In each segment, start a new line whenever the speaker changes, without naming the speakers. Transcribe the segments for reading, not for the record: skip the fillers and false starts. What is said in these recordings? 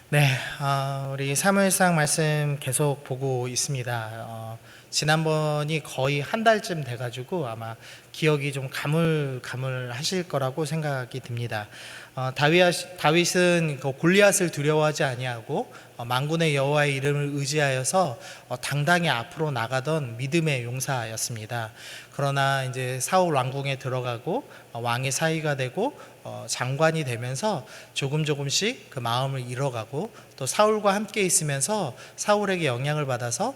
네, 우리 사무엘상 말씀 계속 보고 있습니다. 지난번이 거의 한 달쯤 돼가지고 아마 기억이 좀 가물가물하실 거라고 생각이 듭니다. 다윗은 그 골리앗을 두려워하지 아니하고 만군의 여호와의 이름을 의지하여서 당당히 앞으로 나가던 믿음의 용사였습니다. 그러나 이제 사울 왕궁에 들어가고 왕의 사위가 되고 장관이 되면서 조금씩 그 마음을 잃어가고 또 사울과 함께 있으면서 사울에게 영향을 받아서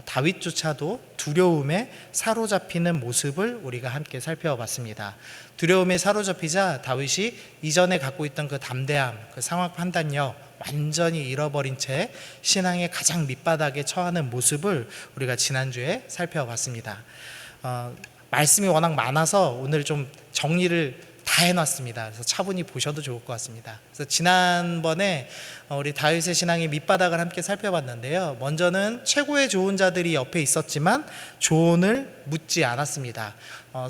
다윗조차도 두려움에 사로잡히는 모습을 우리가 함께 살펴봤습니다. 두려움에 사로잡히자 다윗이 이전에 갖고 있던 그 담대함, 그 상황 판단력 완전히 잃어버린 채 신앙의 가장 밑바닥에 처하는 모습을 우리가 지난주에 살펴봤습니다. 말씀이 워낙 많아서 오늘 좀 정리를 다 해놨습니다. 그래서 차분히 보셔도 좋을 것 같습니다. 그래서 지난번에 우리 다윗의 신앙의 밑바닥을 함께 살펴봤는데요. 먼저는 최고의 조언자들이 옆에 있었지만 조언을 묻지 않았습니다.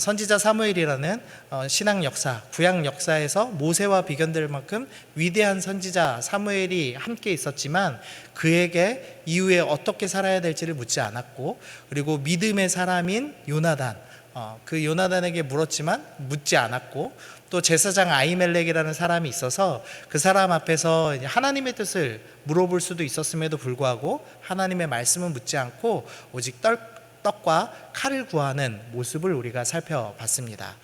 선지자 사무엘이라는 신앙 역사, 구약 역사에서 모세와 비견될 만큼 위대한 선지자 사무엘이 함께 있었지만 그에게 이후에 어떻게 살아야 될지를 묻지 않았고, 그리고 믿음의 사람인 요나단, 그 요나단에게 물었지만 묻지 않았고, 또 제사장 아히멜렉이라는 사람이 있어서 그 사람 앞에서 하나님의 뜻을 물어볼 수도 있었음에도 불구하고 하나님의 말씀은 묻지 않고 오직 떡과 칼을 구하는 모습을 우리가 살펴봤습니다.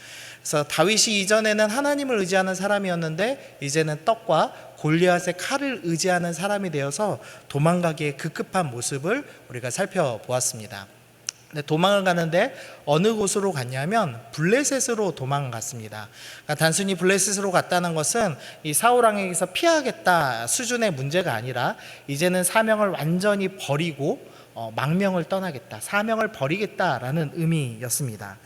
그래서 다윗이 이전에는 하나님을 의지하는 사람이었는데 이제는 떡과 골리앗의 칼을 의지하는 사람이 되어서 도망가기에 급급한 모습을 우리가 살펴보았습니다. 도망을 가는데 어느 곳으로 갔냐면 블레셋으로 도망갔습니다. 그러니까 단순히 블레셋으로 갔다는 것은 이 사울 왕에게서 피하겠다 수준의 문제가 아니라 이제는 사명을 완전히 버리고 망명을 떠나겠다, 사명을 버리겠다라는 의미였습니다.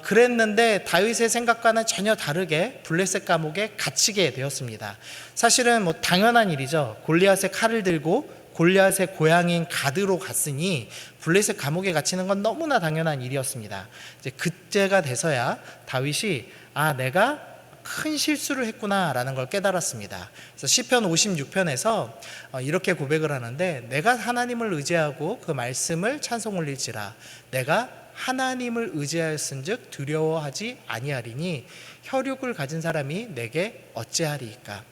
그랬는데 다윗의 생각과는 전혀 다르게 블레셋 감옥에 갇히게 되었습니다. 사실은 당연한 일이죠. 골리앗의 칼을 들고 골리앗의 고향인 가드로 갔으니 블레셋 감옥에 갇히는 건 너무나 당연한 일이었습니다. 이제 그때가 돼서야 다윗이 내가 큰 실수를 했구나라는 걸 깨달았습니다. 그래서 시편 56편에서 이렇게 고백을 하는데, 내가 하나님을 의지하고 그 말씀을 찬송 올릴지라 내가 하나님을 의지하였은즉 두려워하지 아니하리니 혈육을 가진 사람이 내게 어찌하리이까.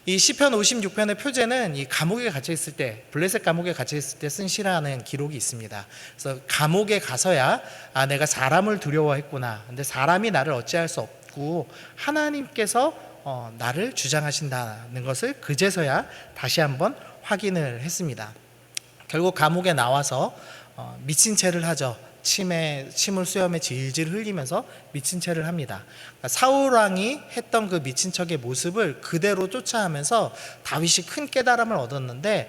이 시편 56편의 표제는 이 감옥에 갇혀 있을 때, 블레셋 감옥에 갇혀 있을 때 쓴 시라는 기록이 있습니다. 그래서 감옥에 가서야 내가 사람을 두려워했구나, 근데 사람이 나를 어찌할 수 없고 하나님께서 나를 주장하신다는 것을 그제서야 다시 한번 확인을 했습니다. 결국 감옥에 나와서 미친 채를 하죠. 침을 수염에 질질 흘리면서 미친 채를 합니다. 사울 왕이 했던 그 미친 척의 모습을 그대로 쫓아하면서 다윗이 큰 깨달음을 얻었는데,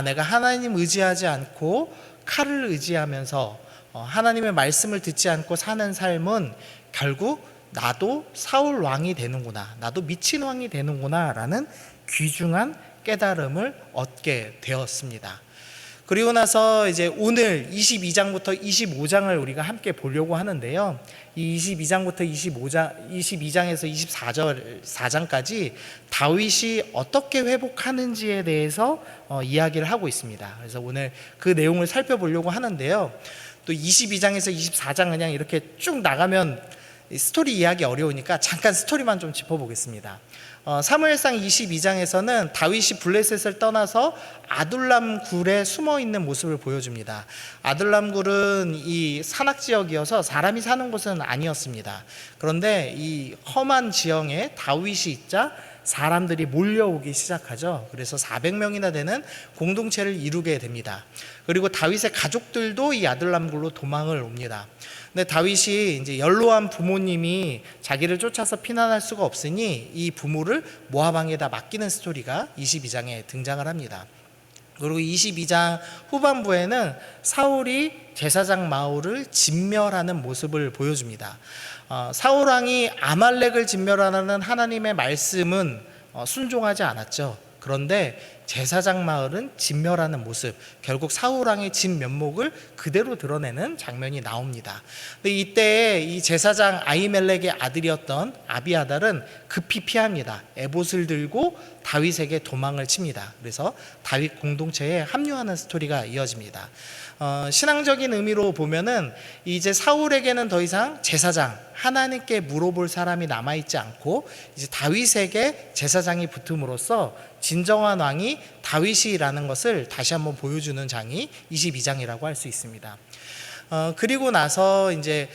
내가 하나님 의지하지 않고 칼을 의지하면서 하나님의 말씀을 듣지 않고 사는 삶은 결국 나도 사울 왕이 되는구나, 나도 미친 왕이 되는구나 라는 귀중한 깨달음을 얻게 되었습니다. 그리고 나서 이제 오늘 22장부터 25장을 우리가 함께 보려고 하는데요. 이 22장부터 22장에서 24장까지 다윗이 어떻게 회복하는지에 대해서 이야기를 하고 있습니다. 그래서 오늘 그 내용을 살펴보려고 하는데요. 또 22장에서 24장 그냥 이렇게 쭉 나가면 스토리 이야기 어려우니까 잠깐 스토리만 좀 짚어보겠습니다. 사무엘상 22장에서는 다윗이 블레셋을 떠나서 아둘람 굴에 숨어 있는 모습을 보여줍니다. 아둘람 굴은 이 산악지역이어서 사람이 사는 곳은 아니었습니다. 그런데 이 험한 지형에 다윗이 있자 사람들이 몰려오기 시작하죠. 그래서 400명이나 되는 공동체를 이루게 됩니다. 그리고 다윗의 가족들도 이 아둘람 굴로 도망을 옵니다. 근데 다윗이 이제 연로한 부모님이 자기를 쫓아서 피난할 수가 없으니 이 부모를 모압 왕에다 맡기는 스토리가 22장에 등장을 합니다. 그리고 22장 후반부에는 사울이 제사장 마울을 진멸하는 모습을 보여줍니다. 사울 왕이 아말렉을 진멸하라는 하나님의 말씀은 순종하지 않았죠. 그런데 제사장 마을은 진멸하는 모습, 결국 사울 왕의 진면목을 그대로 드러내는 장면이 나옵니다. 근데 이때 이 제사장 아히멜렉의 아들이었던 아비아달은 급히 피합니다. 에봇을 들고 다윗에게 도망을 칩니다. 그래서 다윗 공동체에 합류하는 스토리가 이어집니다. 신앙적인 의미로 보면은 이제 사울에게는 더 이상 제사장, 하나님께 물어볼 사람이 남아있지 않고 이제 다윗에게 제사장이 붙음으로써 진정한 왕이 다윗이라는 것을 다시 한번 보여주는 장이 22장이라고 할 수 있습니다. 그리고 나서 이제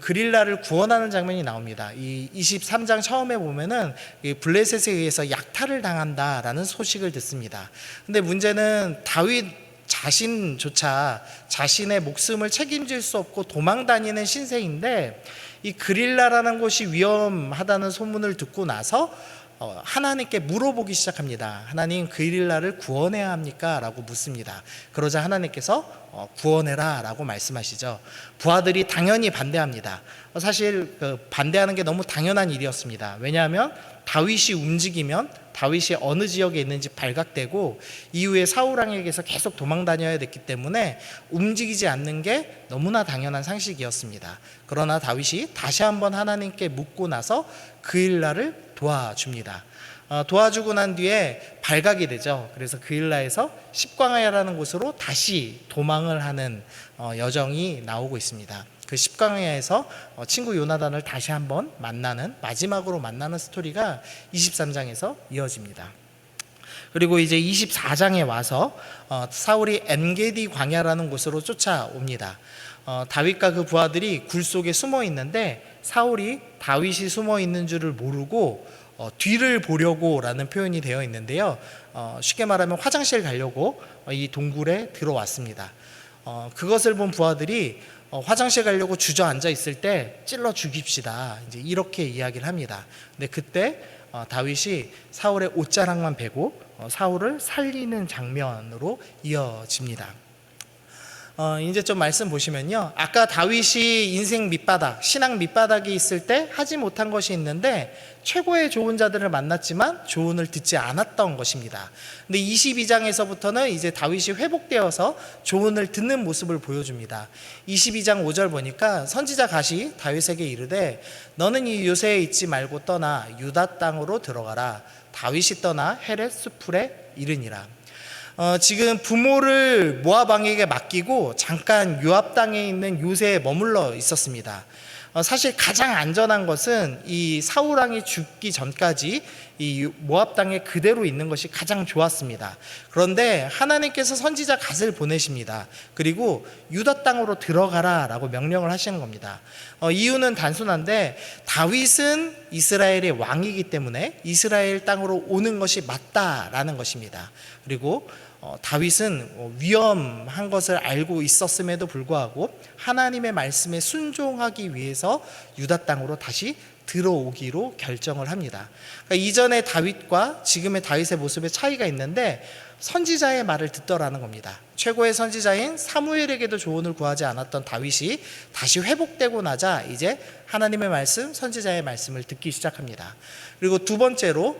그릴라를 구원하는 장면이 나옵니다. 이 23장 처음에 보면은 블레셋에 의해서 약탈을 당한다라는 소식을 듣습니다. 근데 문제는 다윗 자신조차 자신의 목숨을 책임질 수 없고 도망 다니는 신세인데, 이 그릴라라는 곳이 위험하다는 소문을 듣고 나서 하나님께 물어보기 시작합니다. 하나님, 그릴라를 구원해야 합니까? 라고 묻습니다. 그러자 하나님께서 구원해라 라고 말씀하시죠. 부하들이 당연히 반대합니다. 사실 반대하는 게 너무 당연한 일이었습니다. 왜냐하면 다윗이 움직이면 다윗이 어느 지역에 있는지 발각되고 이후에 사울왕에게서 계속 도망 다녀야 됐기 때문에 움직이지 않는 게 너무나 당연한 상식이었습니다. 그러나 다윗이 다시 한번 하나님께 묻고 나서 그일라를 도와줍니다. 도와주고 난 뒤에 발각이 되죠. 그래서 그일라에서 십광야라는 곳으로 다시 도망을 하는 여정이 나오고 있습니다. 그 십광야에서 친구 요나단을 다시 한번 마지막으로 만나는 스토리가 23장에서 이어집니다. 그리고 이제 24장에 와서 사울이 엔게디 광야라는 곳으로 쫓아옵니다. 다윗과 그 부하들이 굴 속에 숨어 있는데 사울이 다윗이 숨어 있는 줄을 모르고 뒤를 보려고 라는 표현이 되어 있는데요. 쉽게 말하면 화장실 가려고 이 동굴에 들어왔습니다. 그것을 본 부하들이 화장실 가려고 주저앉아 있을 때 찔러 죽입시다, 이제 이렇게 이야기를 합니다. 근데 그때 다윗이 사울의 옷자락만 베고 사울을 살리는 장면으로 이어집니다. 이제 좀 말씀 보시면요, 아까 다윗이 인생 밑바닥, 신앙 밑바닥에 있을 때 하지 못한 것이 있는데 최고의 좋은 자들을 만났지만 조언을 듣지 않았던 것입니다. 근데 22장에서부터는 이제 다윗이 회복되어서 조언을 듣는 모습을 보여줍니다. 22장 5절 보니까 선지자 갓이 다윗에게 이르되 너는 이 요새에 있지 말고 떠나 유다 땅으로 들어가라. 다윗이 떠나 헤렛 수풀에 이르니라. 지금 부모를 모압 왕에게 맡기고 잠깐 요압 땅에 있는 요새에 머물러 있었습니다. 사실 가장 안전한 것은 이 사울 왕이 죽기 전까지 이 모압 땅에 그대로 있는 것이 가장 좋았습니다. 그런데 하나님께서 선지자 갓을 보내십니다. 그리고 유다 땅으로 들어가라 라고 명령을 하시는 겁니다. 이유는 단순한데 다윗은 이스라엘의 왕이기 때문에 이스라엘 땅으로 오는 것이 맞다라는 것입니다. 그리고 다윗은 위험한 것을 알고 있었음에도 불구하고 하나님의 말씀에 순종하기 위해서 유다 땅으로 다시 들어오기로 결정을 합니다. 그러니까 이전의 다윗과 지금의 다윗의 모습에 차이가 있는데 선지자의 말을 듣더라는 겁니다. 최고의 선지자인 사무엘에게도 조언을 구하지 않았던 다윗이 다시 회복되고 나자 이제 하나님의 말씀, 선지자의 말씀을 듣기 시작합니다. 그리고 두 번째로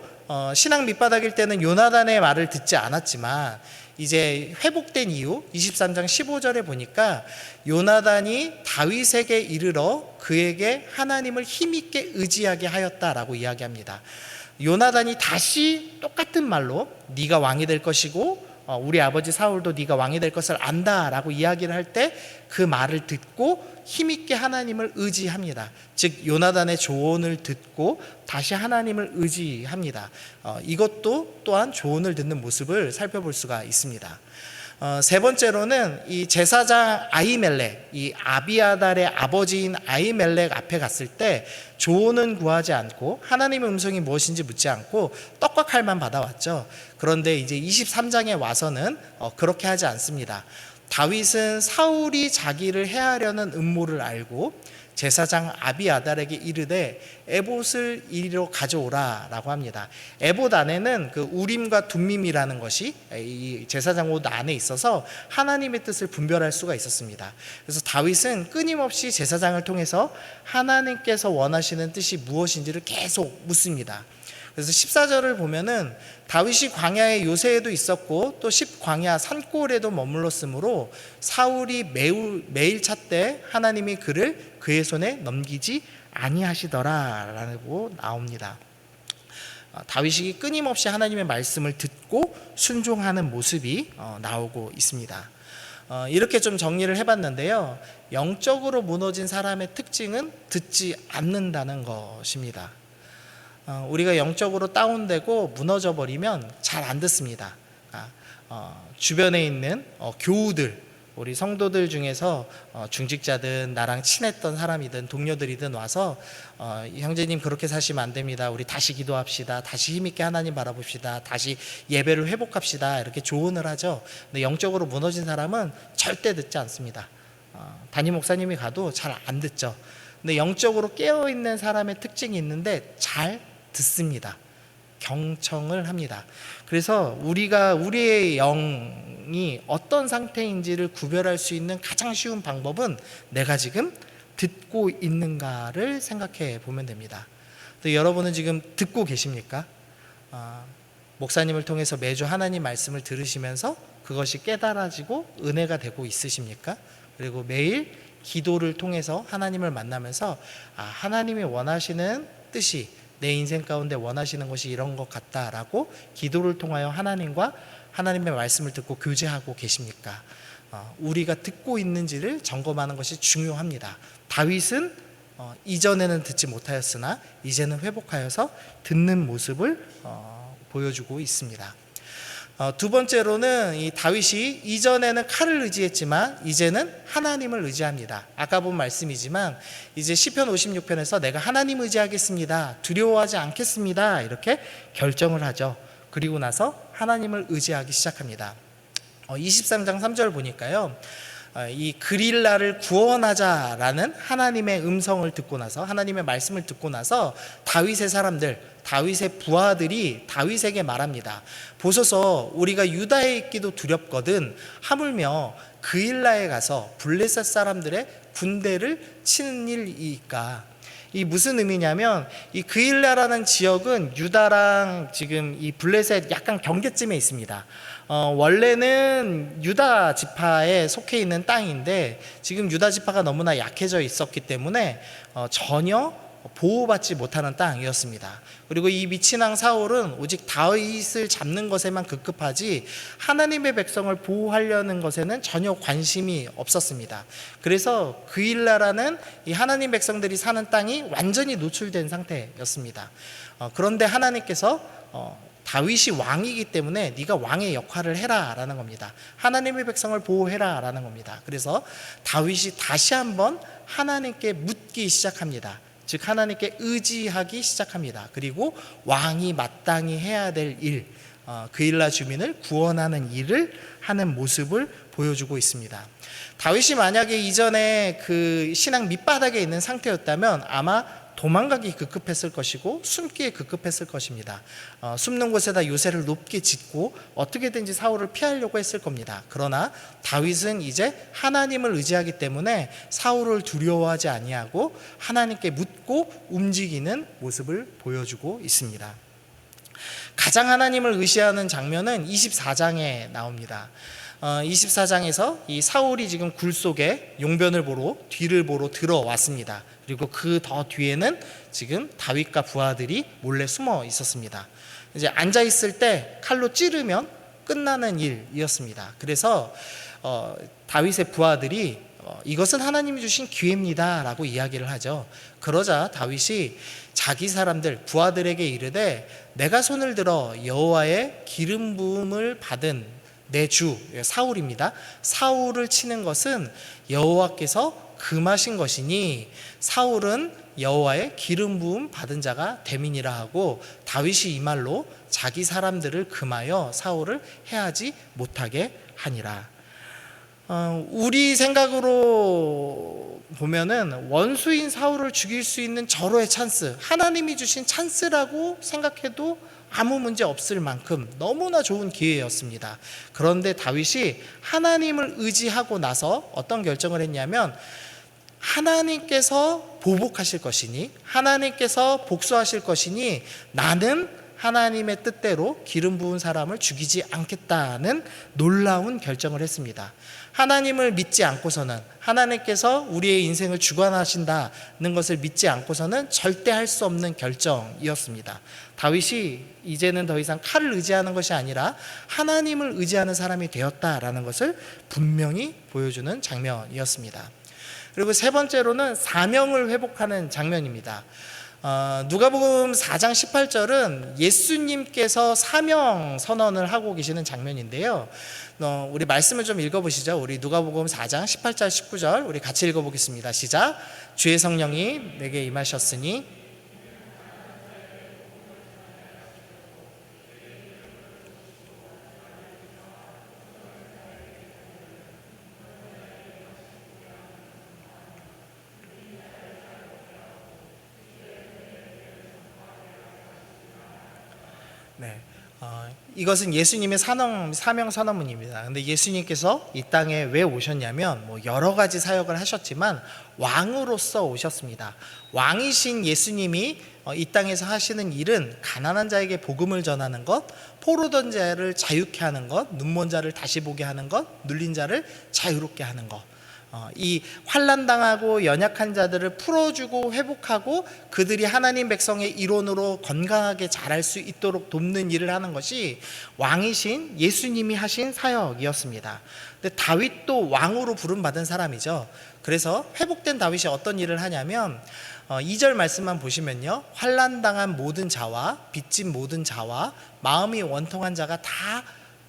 신앙 밑바닥일 때는 요나단의 말을 듣지 않았지만 이제 회복된 이후 23장 15절에 보니까 요나단이 다윗에게 이르러 그에게 하나님을 힘있게 의지하게 하였다라고 이야기합니다. 요나단이 다시 똑같은 말로 네가 왕이 될 것이고 우리 아버지 사울도 네가 왕이 될 것을 안다라고 이야기를 할 때 그 말을 듣고 힘있게 하나님을 의지합니다. 즉 요나단의 조언을 듣고 다시 하나님을 의지합니다. 이것도 또한 조언을 듣는 모습을 살펴볼 수가 있습니다. 세 번째로는 이 제사장 아히멜렉, 이 아비아달의 아버지인 아히멜렉 앞에 갔을 때 조언은 구하지 않고 하나님의 음성이 무엇인지 묻지 않고 떡과 칼만 받아왔죠. 그런데 이제 23장에 와서는 그렇게 하지 않습니다. 다윗은 사울이 자기를 해하려는 음모를 알고 제사장 아비아달에게 이르되 에봇을 이리로 가져오라 라고 합니다. 에봇 안에는 그 우림과 둠밈이라는 것이 이 제사장 옷 안에 있어서 하나님의 뜻을 분별할 수가 있었습니다. 그래서 다윗은 끊임없이 제사장을 통해서 하나님께서 원하시는 뜻이 무엇인지를 계속 묻습니다. 그래서 14절을 보면은 다윗이 광야의 요새에도 있었고 또 십광야 산골에도 머물렀으므로 사울이 매일 찾되 하나님이 그를 그의 손에 넘기지 아니하시더라 라고 나옵니다. 다윗이 끊임없이 하나님의 말씀을 듣고 순종하는 모습이 나오고 있습니다. 이렇게 좀 정리를 해봤는데요. 영적으로 무너진 사람의 특징은 듣지 않는다는 것입니다. 우리가 영적으로 다운되고 무너져 버리면 잘 안 듣습니다. 주변에 있는 교우들, 우리 성도들 중에서 중직자든 나랑 친했던 사람이든 동료들이든 와서 형제님 그렇게 사시면 안 됩니다. 우리 다시 기도합시다. 다시 힘있게 하나님 바라봅시다. 다시 예배를 회복합시다. 이렇게 조언을 하죠. 근데 영적으로 무너진 사람은 절대 듣지 않습니다. 담임 목사님이 가도 잘 안 듣죠. 근데 영적으로 깨어있는 사람의 특징이 있는데 잘 듣습니다. 경청을 합니다. 그래서 우리의 영이 어떤 상태인지를 구별할 수 있는 가장 쉬운 방법은 내가 지금 듣고 있는가를 생각해 보면 됩니다. 여러분은 지금 듣고 계십니까? 목사님을 통해서 매주 하나님 말씀을 들으시면서 그것이 깨달아지고 은혜가 되고 있으십니까? 그리고 매일 기도를 통해서 하나님을 만나면서 하나님이 원하시는 뜻이 내 인생 가운데 원하시는 것이 이런 것 같다라고 기도를 통하여 하나님과 하나님의 말씀을 듣고 교제하고 계십니까? 우리가 듣고 있는지를 점검하는 것이 중요합니다. 다윗은 이전에는 듣지 못하였으나 이제는 회복하여서 듣는 모습을 보여주고 있습니다. 두 번째로는 이 다윗이 이전에는 칼을 의지했지만 이제는 하나님을 의지합니다. 아까 본 말씀이지만 이제 시편 56편에서 내가 하나님 의지하겠습니다. 두려워하지 않겠습니다. 이렇게 결정을 하죠. 그리고 나서 하나님을 의지하기 시작합니다. 23장 3절 보니까요. 이 그릴라를 구원하자라는 하나님의 음성을 듣고 나서 하나님의 말씀을 듣고 나서 다윗의 사람들, 다윗의 부하들이 다윗에게 말합니다. 보소서 우리가 유다에 있기도 두렵거든 하물며 그일라에 가서 블레셋 사람들의 군대를 치는 일이니까. 이 무슨 의미냐면 이 그일라라는 지역은 유다랑 지금 이 블레셋 약간 경계쯤에 있습니다. 원래는 유다 지파에 속해 있는 땅인데 지금 유다 지파가 너무나 약해져 있었기 때문에 전혀 보호받지 못하는 땅이었습니다. 그리고 이 미친왕 사울은 오직 다윗을 잡는 것에만 급급하지 하나님의 백성을 보호하려는 것에는 전혀 관심이 없었습니다. 그래서 그일라라는 이 하나님 백성들이 사는 땅이 완전히 노출된 상태였습니다. 그런데 하나님께서 다윗이 왕이기 때문에 네가 왕의 역할을 해라 라는 겁니다. 하나님의 백성을 보호해라 라는 겁니다. 그래서 다윗이 다시 한번 하나님께 묻기 시작합니다. 즉 하나님께 의지하기 시작합니다. 그리고 왕이 마땅히 해야 될 일, 그일라 주민을 구원하는 일을 하는 모습을 보여주고 있습니다. 다윗이 만약에 이전에 그 신앙 밑바닥에 있는 상태였다면 아마 도망가기 급급했을 것이고 숨기에 급급했을 것입니다. 숨는 곳에다 요새를 높게 짓고 어떻게든지 사울을 피하려고 했을 겁니다. 그러나 다윗은 이제 하나님을 의지하기 때문에 사울을 두려워하지 아니하고 하나님께 묻고 움직이는 모습을 보여주고 있습니다. 가장 하나님을 의지하는 장면은 24장에 나옵니다. 24장에서 이 사울이 지금 굴 속에 용변을 보러 뒤를 보러 들어왔습니다. 그리고 그 더 뒤에는 지금 다윗과 부하들이 몰래 숨어 있었습니다. 이제 앉아 있을 때 칼로 찌르면 끝나는 일이었습니다. 그래서 다윗의 부하들이 이것은 하나님이 주신 기회입니다라고 이야기를 하죠. 그러자 다윗이 자기 사람들 부하들에게 이르되 내가 손을 들어 여호와의 기름 부음을 받은 내 주 사울입니다. 사울을 치는 것은 여호와께서 금하신 것이니 사울은 여호와의 기름 부음 받은 자가 됨이니라 하고 다윗이 이 말로 자기 사람들을 금하여 사울을 해하지 못하게 하니라. 우리 생각으로 보면은 원수인 사울을 죽일 수 있는 절호의 찬스, 하나님이 주신 찬스라고 생각해도 아무 문제 없을 만큼 너무나 좋은 기회였습니다. 그런데 다윗이 하나님을 의지하고 나서 어떤 결정을 했냐면 하나님께서 보복하실 것이니 하나님께서 복수하실 것이니 나는 하나님의 뜻대로 기름 부은 사람을 죽이지 않겠다는 놀라운 결정을 했습니다. 하나님을 믿지 않고서는, 하나님께서 우리의 인생을 주관하신다는 것을 믿지 않고서는 절대 할 수 없는 결정이었습니다. 다윗이 이제는 더 이상 칼을 의지하는 것이 아니라 하나님을 의지하는 사람이 되었다라는 것을 분명히 보여주는 장면이었습니다. 그리고 세 번째로는 사명을 회복하는 장면입니다. 누가복음 4장 18절은 예수님께서 사명 선언을 하고 계시는 장면인데요. 우리 말씀을 좀 읽어보시죠. 우리 누가복음 4장 18절 19절 우리 같이 읽어보겠습니다. 시작. 주의 성령이 내게 임하셨으니 네, 이것은 예수님의 사명 선언문입니다. 근데 예수님께서 이 땅에 왜 오셨냐면 여러 가지 사역을 하셨지만 왕으로서 오셨습니다. 왕이신 예수님이 이 땅에서 하시는 일은 가난한 자에게 복음을 전하는 것, 포로던 자를 자유케 하는 것, 눈먼 자를 다시 보게 하는 것, 눌린 자를 자유롭게 하는 것, 이 환난당하고 연약한 자들을 풀어주고 회복하고 그들이 하나님 백성의 일원으로 건강하게 자랄 수 있도록 돕는 일을 하는 것이 왕이신 예수님이 하신 사역이었습니다. 근데 다윗도 왕으로 부름받은 사람이죠. 그래서 회복된 다윗이 어떤 일을 하냐면 2절 말씀만 보시면요, 환난당한 모든 자와 빚진 모든 자와 마음이 원통한 자가 다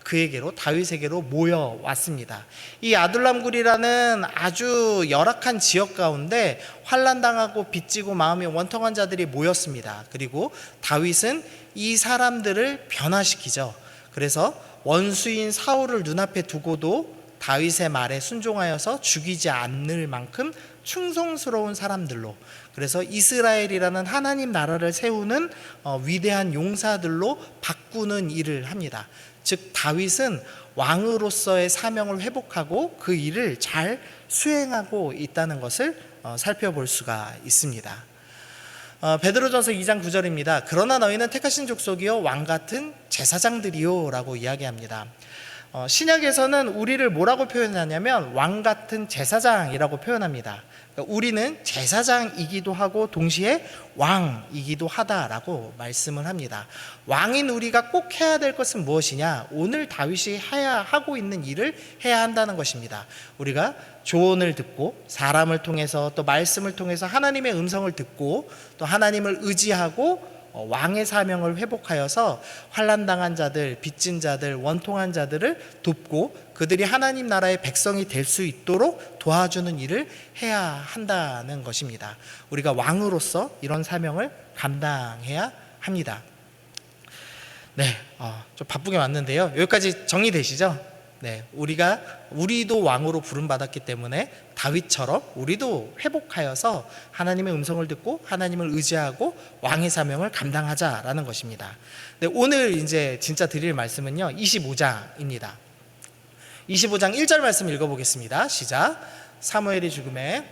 그에게로, 다윗에게로 모여왔습니다. 이 아둘람굴이라는 아주 열악한 지역 가운데 환난당하고 빚지고 마음이 원통한 자들이 모였습니다. 그리고 다윗은 이 사람들을 변화시키죠. 그래서 원수인 사울을 눈앞에 두고도 다윗의 말에 순종하여서 죽이지 않을 만큼 충성스러운 사람들로, 그래서 이스라엘이라는 하나님 나라를 세우는 위대한 용사들로 바꾸는 일을 합니다. 즉 다윗은 왕으로서의 사명을 회복하고 그 일을 잘 수행하고 있다는 것을 살펴볼 수가 있습니다. 베드로전서 2장 9절입니다. 그러나 너희는 택하신 족속이요 왕같은 제사장들이요 라고 이야기합니다. 신약에서는 우리를 뭐라고 표현하냐면 왕같은 제사장이라고 표현합니다. 그러니까 우리는 제사장이기도 하고 동시에 왕이기도 하다라고 말씀을 합니다. 왕인 우리가 꼭 해야 될 것은 무엇이냐? 오늘 다윗이 하고 있는 일을 해야 한다는 것입니다. 우리가 조언을 듣고 사람을 통해서 또 말씀을 통해서 하나님의 음성을 듣고 또 하나님을 의지하고 왕의 사명을 회복하여서 환난당한 자들, 빚진 자들, 원통한 자들을 돕고 그들이 하나님 나라의 백성이 될 수 있도록 도와주는 일을 해야 한다는 것입니다. 우리가 왕으로서 이런 사명을 감당해야 합니다. 네, 좀 바쁘게 왔는데요. 여기까지 정리되시죠? 네, 우리도 왕으로 부름받았기 때문에 다윗처럼 우리도 회복하여서 하나님의 음성을 듣고 하나님을 의지하고 왕의 사명을 감당하자라는 것입니다. 네, 오늘 이제 진짜 드릴 말씀은요 25장입니다. 25장 1절 말씀 읽어보겠습니다. 시작. 사무엘이 죽음에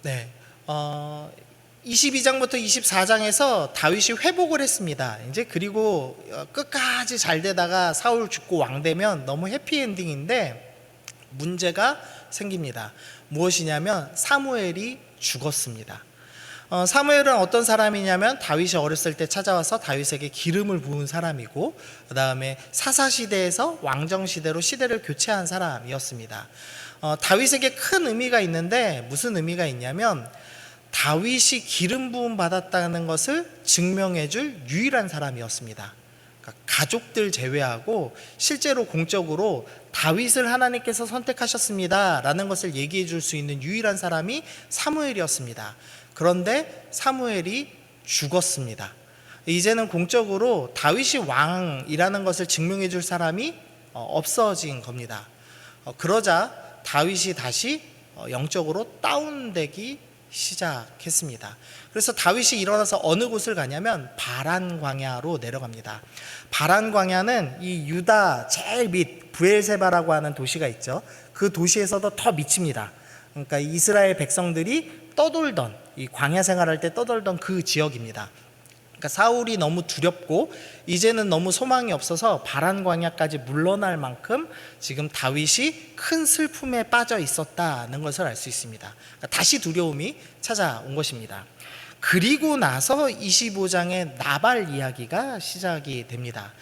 네, 22장부터 24장에서 다윗이 회복을 했습니다. 이제 그리고 끝까지 잘 되다가 사울 죽고 왕 되면 너무 해피엔딩인데 문제가 생깁니다. 무엇이냐면 사무엘이 죽었습니다. 사무엘은 어떤 사람이냐면 다윗이 어렸을 때 찾아와서 다윗에게 기름을 부은 사람이고 그 다음에 사사시대에서 왕정시대로 시대를 교체한 사람이었습니다. 다윗에게 큰 의미가 있는데 무슨 의미가 있냐면 다윗이 기름 부음 받았다는 것을 증명해 줄 유일한 사람이었습니다. 그러니까 가족들 제외하고 실제로 공적으로 다윗을 하나님께서 선택하셨습니다 라는 것을 얘기해 줄 수 있는 유일한 사람이 사무엘이었습니다. 그런데 사무엘이 죽었습니다. 이제는 공적으로 다윗이 왕이라는 것을 증명해 줄 사람이 없어진 겁니다. 그러자 다윗이 다시 영적으로 다운되기 시작했습니다. 그래서 다윗이 일어나서 어느 곳을 가냐면 바란 광야로 내려갑니다. 바란 광야는 이 유다 제일 밑 브엘세바라고 하는 도시가 있죠. 그 도시에서도 더 밑입니다. 그러니까 이스라엘 백성들이 떠돌던, 이 광야 생활할 때 떠돌던 그 지역입니다. 그러니까 사울이 너무 두렵고 이제는 너무 소망이 없어서 바란 광야까지 물러날 만큼 지금 다윗이 큰 슬픔에 빠져 있었다는 것을 알 수 있습니다. 그러니까 다시 두려움이 찾아온 것입니다. 그리고 나서 25장의 나발 이야기가 시작이 됩니다.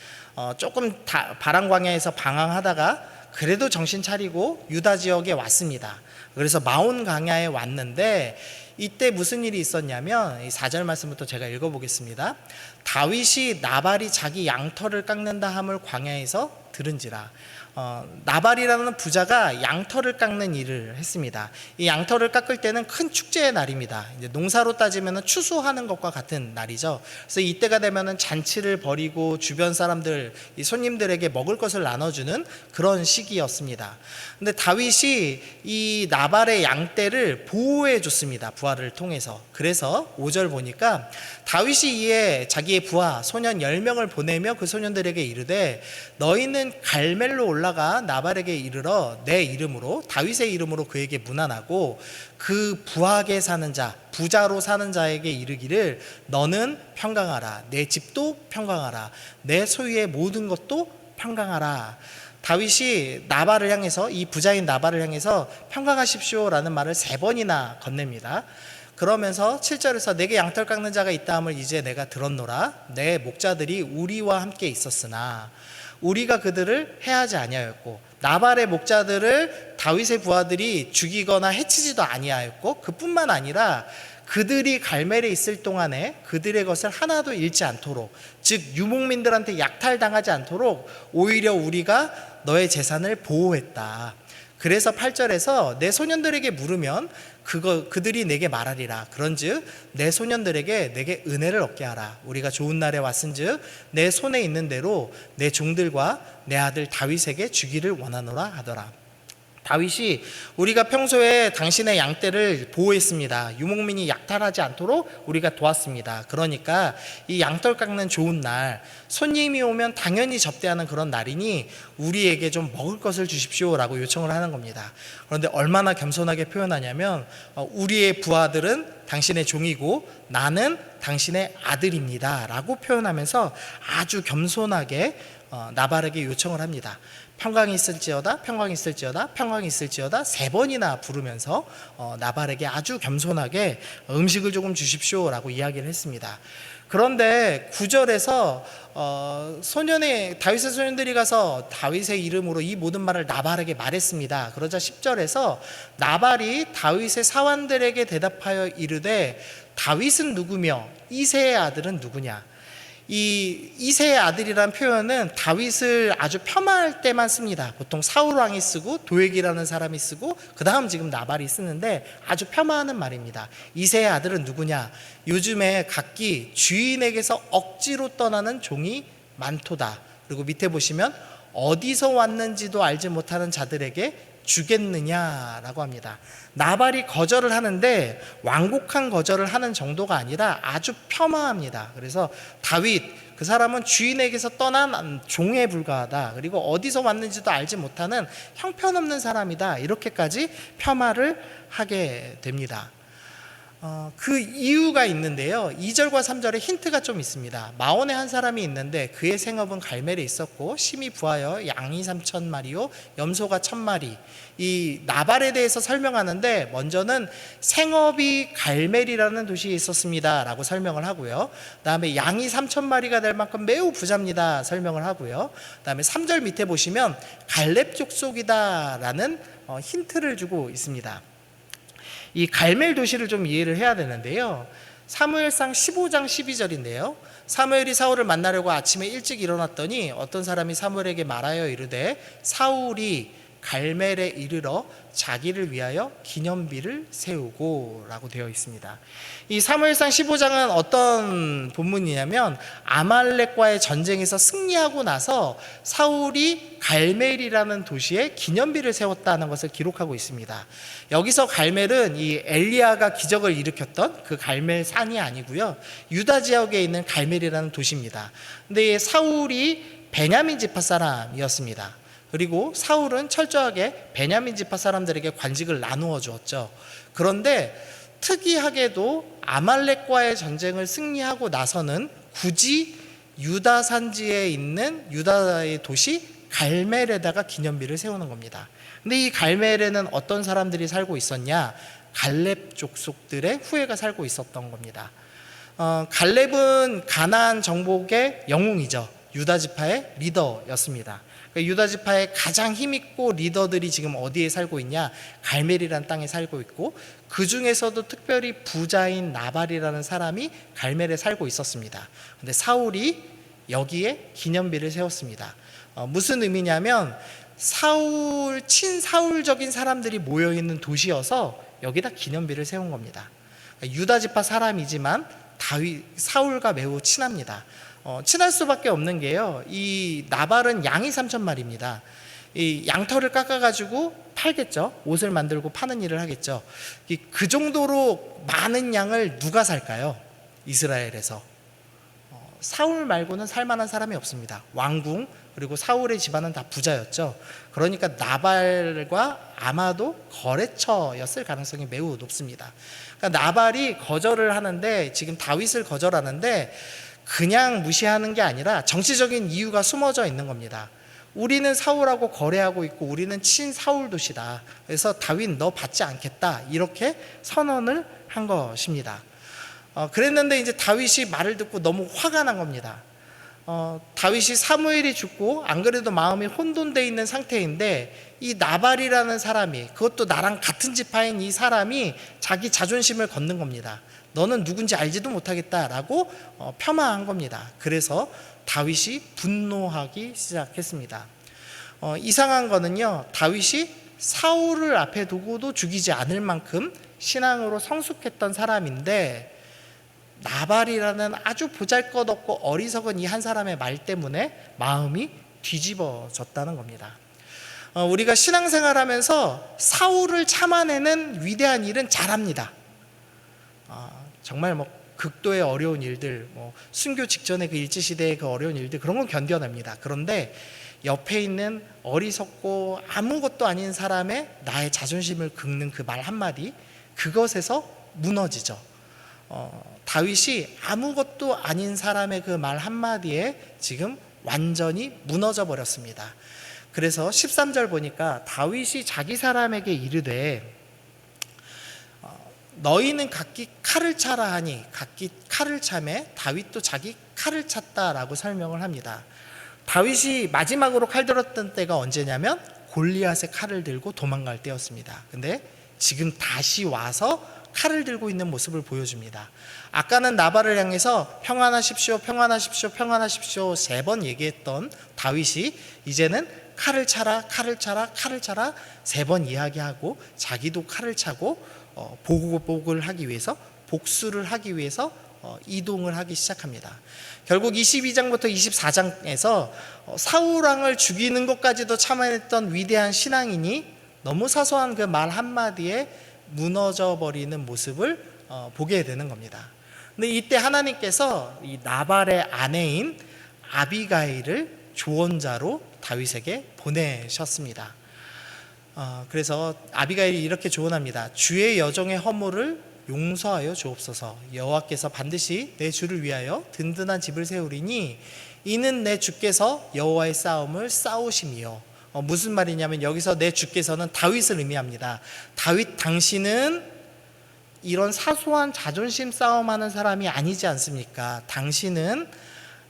조금 바란 광야에서 방황하다가 그래도 정신 차리고 유다 지역에 왔습니다. 그래서 마온 광야에 왔는데 이때 무슨 일이 있었냐면 4절 말씀부터 제가 읽어보겠습니다. 다윗이 나발이 자기 양털을 깎는다 함을 광야에서 들은지라. 나발이라는 부자가 양털을 깎는 일을 했습니다. 이 양털을 깎을 때는 큰 축제의 날입니다. 이제 농사로 따지면 추수하는 것과 같은 날이죠. 그래서 이때가 되면 잔치를 벌이고 주변 사람들, 이 손님들에게 먹을 것을 나눠주는 그런 시기였습니다. 근데 다윗이 이 나발의 양떼를 보호해 줬습니다. 부하를 통해서. 그래서 5절 보니까 다윗이 이에 자기의 부하 소년 10명을 보내며 그 소년들에게 이르되 너희는 갈멜로 올라가 나발에게 이르러 내 이름으로 다윗의 이름으로 그에게 문안하고 그 부하게 사는 자 부자로 사는 자에게 이르기를 너는 평강하라 내 집도 평강하라 내 소유의 모든 것도 평강하라. 다윗이 나발을 향해서 이 부자인 나발을 향해서 평강하십시오라는 말을 3번이나 건넵니다. 그러면서 7절에서 내게 양털 깎는 자가 있다 함을 이제 내가 들었노라. 내 목자들이 우리와 함께 있었으나 우리가 그들을 해하지 아니하였고 나발의 목자들을 다윗의 부하들이 죽이거나 해치지도 아니하였고 그뿐만 아니라 그들이 갈멜에 있을 동안에 그들의 것을 하나도 잃지 않도록 즉 유목민들한테 약탈당하지 않도록 오히려 우리가 너의 재산을 보호했다. 그래서 8절에서 내 소년들에게 물으면 그들이 내게 말하리라. 그런즉 내 소년들에게 내게 은혜를 얻게 하라. 우리가 좋은 날에 왔은즉 내 손에 있는 대로 내 종들과 내 아들 다윗에게 주기를 원하노라 하더라. 다윗이 우리가 평소에 당신의 양떼를 보호했습니다. 유목민이 약탈하지 않도록 우리가 도왔습니다. 그러니까 이 양털 깎는 좋은 날 손님이 오면 당연히 접대하는 그런 날이니 우리에게 좀 먹을 것을 주십시오라고 요청을 하는 겁니다. 그런데 얼마나 겸손하게 표현하냐면 우리의 부하들은 당신의 종이고 나는 당신의 아들입니다 라고 표현하면서 아주 겸손하게 나발에게 요청을 합니다. 평강이 있을지어다 평강이 있을지어다 평강이 있을지어다 3번이나 부르면서 나발에게 아주 겸손하게 음식을 조금 주십시오라고 이야기를 했습니다. 그런데 9절에서 다윗의 소년들이 가서 다윗의 이름으로 이 모든 말을 나발에게 말했습니다. 그러자 10절에서 나발이 다윗의 사환들에게 대답하여 이르되 다윗은 누구며 이새의 아들은 누구냐. 이 이새의 아들이라는 표현은 다윗을 아주 폄하할 때만 씁니다. 보통 사울 왕이 쓰고 도액이라는 사람이 쓰고 그 다음 지금 나발이 쓰는데 아주 폄하하는 말입니다. 이새의 아들은 누구냐. 요즘에 각기 주인에게서 억지로 떠나는 종이 많도다. 그리고 밑에 보시면 어디서 왔는지도 알지 못하는 자들에게 주겠느냐라고 합니다. 나발이 거절을 하는데 완곡한 거절을 하는 정도가 아니라 아주 폄하합니다. 그래서 다윗 그 사람은 주인에게서 떠난 종에 불과하다. 그리고 어디서 왔는지도 알지 못하는 형편없는 사람이다. 이렇게까지 폄하를 하게 됩니다. 그 이유가 있는데요. 2절과 3절에 힌트가 좀 있습니다. 마온에 한 사람이 있는데 그의 생업은 갈멜에 있었고 심히 부하여 양이 3,000마리요 염소가 1,000마리. 이 나발에 대해서 설명하는데 먼저는 생업이 갈멜이라는 도시에 있었습니다 라고 설명을 하고요. 그 다음에 양이 3,000마리가 될 만큼 매우 부자입니다 설명을 하고요. 그 다음에 3절 밑에 보시면 갈렙 족속이다 라는 힌트를 주고 있습니다. 이 갈멜 도시를 좀 이해를 해야 되는데요. 사무엘상 15장 12절인데요. 사무엘이 사울을 만나려고 아침에 일찍 일어났더니 어떤 사람이 사무엘에게 말하여 이르되 사울이 갈멜에 이르러 자기를 위하여 기념비를 세우고 라고 되어 있습니다. 이 사무엘상 15장은 어떤 본문이냐면 아말렉과의 전쟁에서 승리하고 나서 사울이 갈멜이라는 도시에 기념비를 세웠다는 것을 기록하고 있습니다. 여기서 갈멜은 이 엘리야가 기적을 일으켰던 그 갈멜 산이 아니고요, 유다 지역에 있는 갈멜이라는 도시입니다. 근데 사울이 베냐민 지파 사람이었습니다. 그리고 사울은 철저하게 베냐민 지파 사람들에게 관직을 나누어 주었죠. 그런데 특이하게도 아말렉과의 전쟁을 승리하고 나서는 굳이 유다 산지에 있는 유다의 도시 갈멜에다가 기념비를 세우는 겁니다. 근데 이 갈멜에는 어떤 사람들이 살고 있었냐? 갈렙 족속들의 후예가 살고 있었던 겁니다. 갈렙은 가나안 정복의 영웅이죠. 유다 지파의 리더였습니다. 유다 지파의 가장 힘있고 리더들이 지금 어디에 살고 있냐? 갈멜이라는 땅에 살고 있고, 그 중에서도 특별히 부자인 나발이라는 사람이 갈멜에 살고 있었습니다. 근데 사울이 여기에 기념비를 세웠습니다. 무슨 의미냐면 친사울적인 사람들이 모여있는 도시여서 여기다 기념비를 세운 겁니다. 유다 지파 사람이지만 사울과 매우 친합니다. 친할 수밖에 없는 게요, 이 나발은 양이 3,000마리입니다. 이 양털을 깎아가지고 팔겠죠. 옷을 만들고 파는 일을 하겠죠. 그 정도로 많은 양을 누가 살까요? 이스라엘에서. 사울 말고는 살만한 사람이 없습니다. 왕궁, 그리고 사울의 집안은 다 부자였죠. 그러니까 나발과 아마도 거래처였을 가능성이 매우 높습니다. 그러니까 나발이 거절을 하는데, 지금 다윗을 거절하는데 그냥 무시하는 게 아니라 정치적인 이유가 숨어져 있는 겁니다. 우리는 사울하고 거래하고 있고 우리는 친사울 도시다. 그래서 다윗 너 받지 않겠다, 이렇게 선언을 한 것입니다. 그랬는데 이제 다윗이 말을 듣고 너무 화가 난 겁니다. 다윗이 사무엘이 죽고 안 그래도 마음이 혼돈되어 있는 상태인데 이 나발이라는 사람이, 그것도 나랑 같은 지파인 이 사람이 자기 자존심을 걷는 겁니다. 너는 누군지 알지도 못하겠다라고 폄하한 겁니다. 그래서 다윗이 분노하기 시작했습니다. 이상한 거는요, 다윗이 사울을 앞에 두고도 죽이지 않을 만큼 신앙으로 성숙했던 사람인데 나발이라는 아주 보잘것없고 어리석은 이 한 사람의 말 때문에 마음이 뒤집어졌다는 겁니다. 우리가 신앙생활하면서 사울을 참아내는 위대한 일은 잘합니다. 정말 극도의 어려운 일들, 순교 직전의 그 일제시대의 그 어려운 일들, 그런 건 견뎌냅니다. 그런데 옆에 있는 어리석고 아무것도 아닌 사람의 나의 자존심을 긁는 그 말 한마디, 그것에서 무너지죠. 다윗이 아무것도 아닌 사람의 그 말 한마디에 지금 완전히 무너져 버렸습니다. 그래서 13절 보니까 다윗이 자기 사람에게 이르되 너희는 각기 칼을 차라 하니 각기 칼을 차매 다윗도 자기 칼을 찼다라고 설명을 합니다. 다윗이 마지막으로 칼 들었던 때가 언제냐면 골리앗의 칼을 들고 도망갈 때였습니다. 근데 지금 다시 와서 칼을 들고 있는 모습을 보여줍니다. 아까는 나발을 향해서 평안하십시오, 평안하십시오, 평안하십시오 3번 얘기했던 다윗이 이제는 칼을 차라, 칼을 차라, 칼을 차라 3번 이야기하고 자기도 칼을 차고 보복을 하기 위해서, 복수를 하기 위해서 이동을 하기 시작합니다. 결국 22장부터 24장에서 사울왕을 죽이는 것까지도 참아냈던 위대한 신앙인이 너무 사소한 그 말 한마디에 무너져 버리는 모습을 보게 되는 겁니다. 근데 이때 하나님께서 이 나발의 아내인 아비가일을 조언자로 다윗에게 보내셨습니다. 그래서 아비가일이 이렇게 조언합니다. 주의 여종의 허물을 용서하여 주옵소서. 여호와께서 반드시 내 주를 위하여 든든한 집을 세우리니 이는 내 주께서 여호와의 싸움을 싸우심이요. 무슨 말이냐면 여기서 내 주께서는 다윗을 의미합니다. 다윗 당신은 이런 사소한 자존심 싸움하는 사람이 아니지 않습니까? 당신은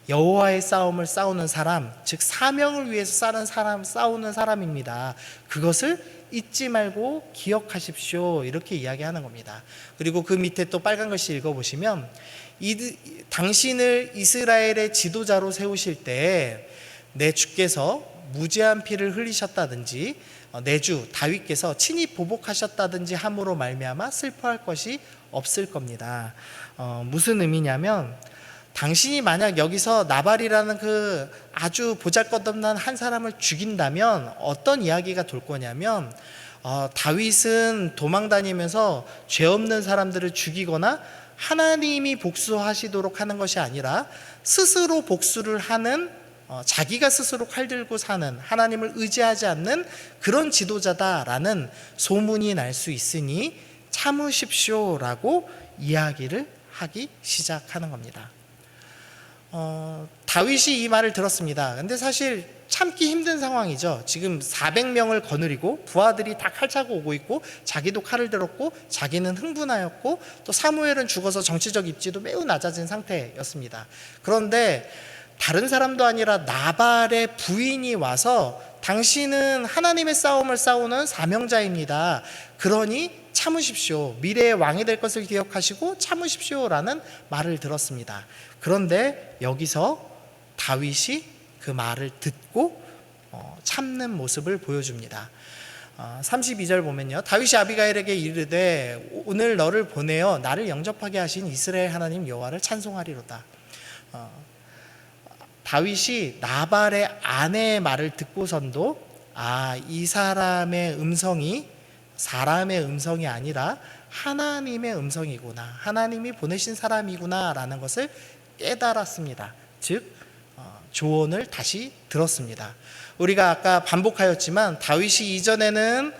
여호와의 싸움을 싸우는 사람, 즉 사명을 위해서 싸우는 사람입니다. 그것을 잊지 말고 기억하십시오. 이렇게 이야기하는 겁니다. 그리고 그 밑에 또 빨간 글씨 읽어보시면 당신을 이스라엘의 지도자로 세우실 때 내 주께서 무죄한 피를 흘리셨다든지 내주 다윗께서 친히 보복하셨다든지 함으로 말미암아 슬퍼할 것이 없을 겁니다. 무슨 의미냐면 당신이 만약 여기서 나발이라는 그 아주 보잘것없는 한 사람을 죽인다면 어떤 이야기가 돌 거냐면 다윗은 도망다니면서 죄 없는 사람들을 죽이거나 하나님이 복수하시도록 하는 것이 아니라 스스로 복수를 하는, 자기가 스스로 칼 들고 사는, 하나님을 의지하지 않는 그런 지도자다라는 소문이 날 수 있으니 참으십시오라고 이야기를 하기 시작하는 겁니다. 다윗이 이 말을 들었습니다. 근데 사실 참기 힘든 상황이죠. 지금 400명을 거느리고 부하들이 다 칼 차고 오고 있고 자기도 칼을 들었고 자기는 흥분하였고 또 사무엘은 죽어서 정치적 입지도 매우 낮아진 상태였습니다. 그런데 다른 사람도 아니라 나발의 부인이 와서 당신은 하나님의 싸움을 싸우는 사명자입니다. 그러니 참으십시오. 미래의 왕이 될 것을 기억하시고 참으십시오라는 말을 들었습니다. 그런데 여기서 다윗이 그 말을 듣고 참는 모습을 보여줍니다. 32절 보면요, 다윗이 아비가일에게 이르되 오늘 너를 보내어 나를 영접하게 하신 이스라엘 하나님 여호와를 찬송하리로다. 다윗이 나발의 아내의 말을 듣고선도 이 사람의 음성이 사람의 음성이 아니라 하나님의 음성이구나, 하나님이 보내신 사람이구나 라는 것을 깨달았습니다. 즉 조언을 다시 들었습니다. 우리가 아까 반복하였지만 다윗이 이전에는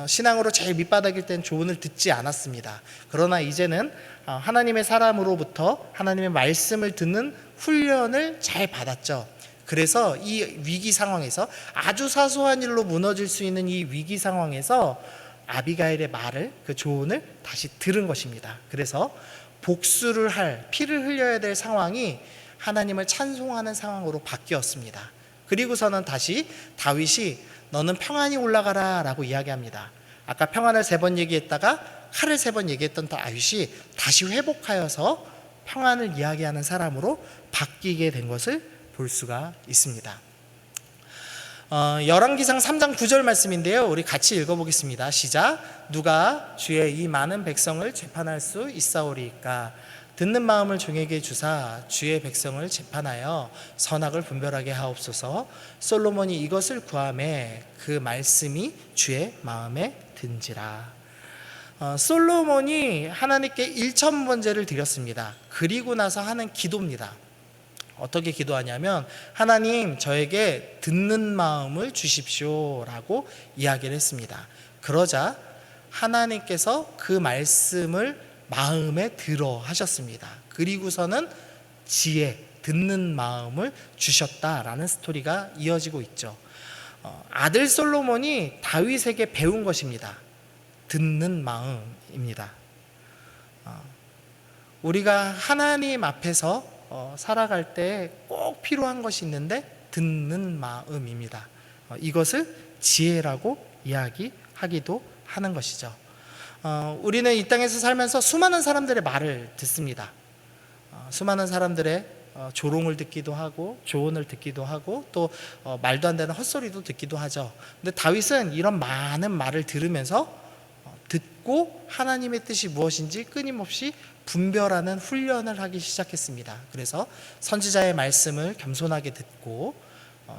신앙으로 제일 밑바닥일 땐 조언을 듣지 않았습니다. 그러나 이제는 하나님의 사람으로부터 하나님의 말씀을 듣는 훈련을 잘 받았죠. 그래서 이 위기 상황에서, 아주 사소한 일로 무너질 수 있는 이 위기 상황에서 아비가일의 말을, 그 조언을 다시 들은 것입니다. 그래서 복수를 할, 피를 흘려야 될 상황이 하나님을 찬송하는 상황으로 바뀌었습니다. 그리고서는 다시 다윗이 너는 평안히 올라가라 라고 이야기합니다. 아까 평안을 3번 얘기했다가 칼을 3번 얘기했던 다윗이 다시 회복하여서 평안을 이야기하는 사람으로 바뀌게 된 것을 볼 수가 있습니다. 열왕기상 3장 9절 말씀인데요, 우리 같이 읽어보겠습니다. 시작. 누가 주의 이 많은 백성을 재판할 수 있사오리이까? 듣는 마음을 종에게 주사 주의 백성을 재판하여 선악을 분별하게 하옵소서. 솔로몬이 이것을 구하매 그 말씀이 주의 마음에 든지라. 솔로몬이 하나님께 1,000번제를 드렸습니다. 그리고 나서 하는 기도입니다. 어떻게 기도하냐면 하나님 저에게 듣는 마음을 주십시오 라고 이야기를 했습니다. 그러자 하나님께서 그 말씀을 마음에 들어 하셨습니다. 그리고서는 지혜, 듣는 마음을 주셨다라는 스토리가 이어지고 있죠. 아들 솔로몬이 다윗에게 배운 것입니다. 듣는 마음입니다. 우리가 하나님 앞에서 살아갈 때 꼭 필요한 것이 있는데 듣는 마음입니다. 이것을 지혜라고 이야기하기도 하는 것이죠. 우리는 이 땅에서 살면서 수많은 사람들의 말을 듣습니다. 수많은 사람들의 조롱을 듣기도 하고 조언을 듣기도 하고 또 말도 안 되는 헛소리도 듣기도 하죠. 근데 다윗은 이런 많은 말을 들으면서 듣고 하나님의 뜻이 무엇인지 끊임없이 분별하는 훈련을 하기 시작했습니다. 그래서 선지자의 말씀을 겸손하게 듣고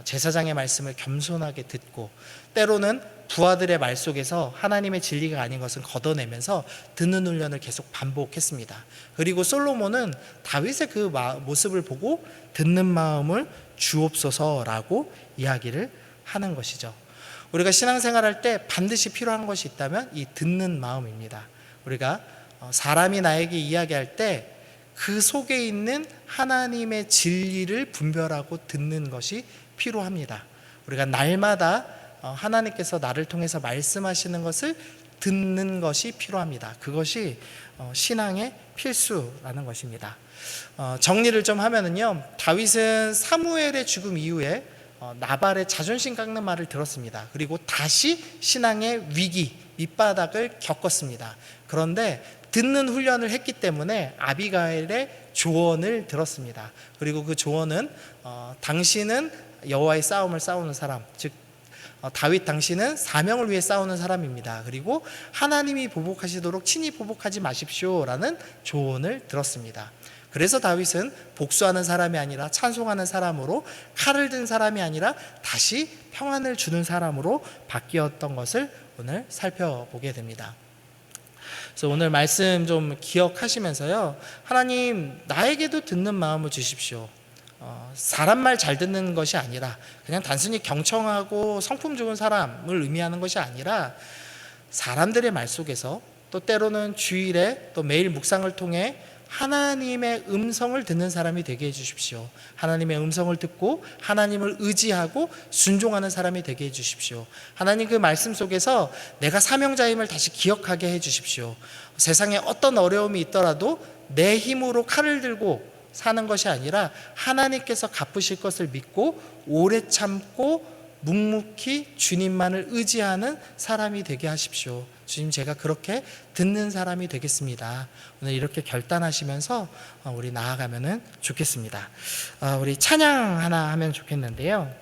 제사장의 말씀을 겸손하게 듣고 때로는 부하들의 말 속에서 하나님의 진리가 아닌 것은 걷어내면서 듣는 훈련을 계속 반복했습니다. 그리고 솔로몬은 다윗의 그 모습을 보고 듣는 마음을 주옵소서라고 이야기를 하는 것이죠. 우리가 신앙생활할 때 반드시 필요한 것이 있다면 이 듣는 마음입니다. 우리가 사람이 나에게 이야기할 때 그 속에 있는 하나님의 진리를 분별하고 듣는 것이 필요합니다. 우리가 날마다 하나님께서 나를 통해서 말씀하시는 것을 듣는 것이 필요합니다. 그것이 신앙의 필수라는 것입니다. 정리를 좀 하면은요, 다윗은 사무엘의 죽음 이후에 나발의 자존심 깎는 말을 들었습니다. 그리고 다시 신앙의 위기, 밑바닥을 겪었습니다. 그런데 듣는 훈련을 했기 때문에 아비가일의 조언을 들었습니다. 그리고 그 조언은 당신은 여호와의 싸움을 싸우는 사람, 즉 다윗 당시는 사명을 위해 싸우는 사람입니다. 그리고 하나님이 보복하시도록 친히 보복하지 마십시오라는 조언을 들었습니다. 그래서 다윗은 복수하는 사람이 아니라 찬송하는 사람으로, 칼을 든 사람이 아니라 다시 평안을 주는 사람으로 바뀌었던 것을 오늘 살펴보게 됩니다. 그래서 오늘 말씀 좀 기억하시면서요, 하나님 나에게도 듣는 마음을 주십시오. 사람 말 잘 듣는 것이 아니라 그냥 단순히 경청하고 성품 좋은 사람을 의미하는 것이 아니라 사람들의 말 속에서, 또 때로는 주일에 또 매일 묵상을 통해 하나님의 음성을 듣는 사람이 되게 해주십시오. 하나님의 음성을 듣고 하나님을 의지하고 순종하는 사람이 되게 해주십시오. 하나님 그 말씀 속에서 내가 사명자임을 다시 기억하게 해주십시오. 세상에 어떤 어려움이 있더라도 내 힘으로 칼을 들고 사는 것이 아니라 하나님께서 갚으실 것을 믿고 오래 참고 묵묵히 주님만을 의지하는 사람이 되게 하십시오. 주님, 제가 그렇게 듣는 사람이 되겠습니다. 오늘 이렇게 결단하시면서 우리 나아가면 좋겠습니다. 우리 찬양 하나 하면 좋겠는데요,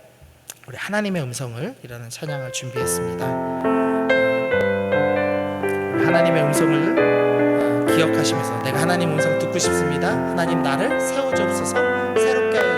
우리 하나님의 음성을 이라는 찬양을 준비했습니다. 하나님의 음성을 기억하시면서 내가 하나님 음성 듣고 싶습니다. 하나님 나를 세워주옵소서, 새롭게